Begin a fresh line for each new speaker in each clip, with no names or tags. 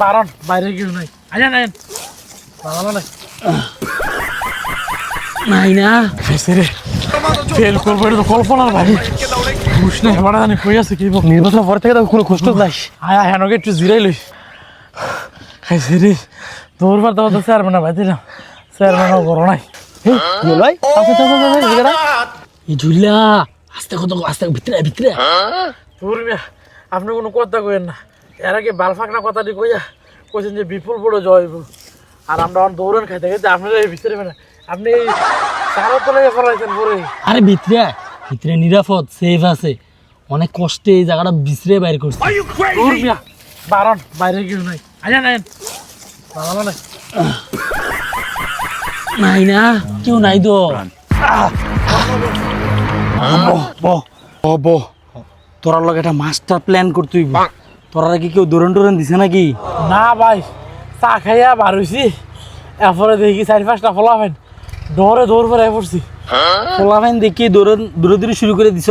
বারণ বাইরে কেউ নাই। আইন আইন ভালো নাই
নাই না
খাইছে রে ফেল করবো এটা তো কল্পনার ভাই ঘুষ নাই আমার জানি কই আছে কি
নির্বাচনের পর থেকে তো কোনো খোঁজ টোজ নাই।
আয়া হেনকে একটু জিরাই লই খাইছে রে দৌড়বার তো চেয়ারম্যান ভাই দিলাম চেয়ারম্যানও বড় নাই
এই ঝুল্লা আস্তে কত আস্তে ভিতরে ভিতরে
তোর মিয়া আপনি কোনো কথা কইেন না এর আগে বালফাকনা কথাটি কইয়া কইছেন যে বিপুল বড় জয়ব আর আমরা দৌড়ান খাইতে খাইতে আপনারা এই ভিতরে মানে আপনি এই চারত লেগে ফলাইছেন পরে
আরে ভিতরে ভিতরে নিরাপদ সেফ আছে অনেক কষ্টে এই জায়গাটা বিছরে বাইর করছে।
তোর মিয়া বারণ বাইরে কেউ নাই আইন আইন ভালো নাই
নাই না কেউ নাই তো তোরার লগে একটা মাস্টার প্ল্যান করতে হইব। তোরা কি কেউ দৌড়ান টোরান দিছে নাকি?
না ভাই চা খাইয়া বার হইছি এরপরে দেখি 4-5টা ফলাফেন দৌড়ে দৌড় করে পড়ছি
ফলাফাইন দেখি দৌড়াদৌড়ি শুরু করে দিছ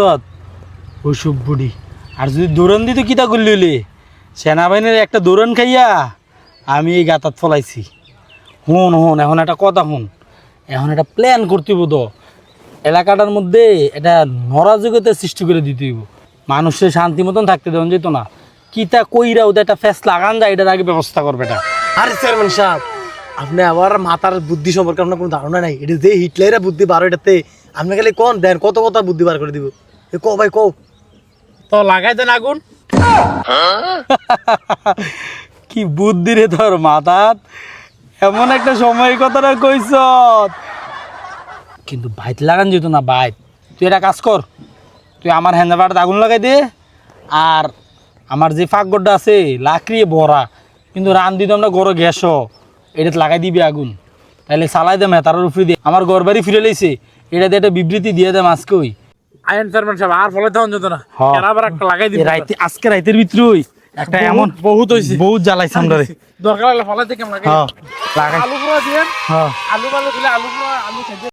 ওইসব বুড়ি। আর যদি দৌড়ান দিত কিতা করলি হইলে সেনাবাহিনীর একটা দৌড়ান খাইয়া আমি এই গাতাত ফলাইছি। হুন এখন একটা কথা হুন, এখন একটা প্ল্যান করতে হইব তো এলাকাটার মধ্যে এটা নরাজগতের সৃষ্টি করে দিতে হইব। মানুষের শান্তি মতন থাকতে দেওয়া যেত না। কিতা কইরা ওদের একটা ফ্যাস লাগান যায় এটার আগে ব্যবস্থা করবে এটা।
আরে চেয়ারম্যান সাহেব আপনি আবার মাথার বুদ্ধি সম্পর্কে আপনার কোনো ধারণা নাই। এটা যে হিটলারের বুদ্ধি বার এটাতে আপনি খালি কোন দেন কত কথা বুদ্ধি বার করে দিব। কো ভাই কো
তো লাগাই দেন আগুন
কি বুদ্ধি রে তোর মাথাত, এমন একটা সময় কথাটা কইস। কিন্তু বাইত লাগান যেত না বাইত। তুই একটা কাজ কর, তুই আমার হ্যান্ডাবারটা আগুন লাগাই দে আর আমার যে ফাঁকগড়টা আছে লাকড়ি ভরা কিন্তু রান দিতে আমরা গড় গ্যাস এটা লাগাই দিবি আগুন, তাহলে চালাই দে মেতার উপরে দিয়ে আমার ঘর বাড়ি ফিরে লাইছে এটা দিয়ে একটা বিবৃতি দিয়ে দে আজকে ওই
আইন চেয়ারম্যান সাহেব আর ফলে তখন যেত না আবার একটা লাগাই দিবি
রাইতে আজকে রাইতের ভিতরে ওই একটা এমন
বহুত হইছে
বহুত জ্বালাইছে আমরা রে।
দরকার হলে ফলাইতে কেমন লাগে
লাগাই
আলু পুরা দিয়েন
হ্যাঁ
আলু দিলে আলু পুরা আলু খেতে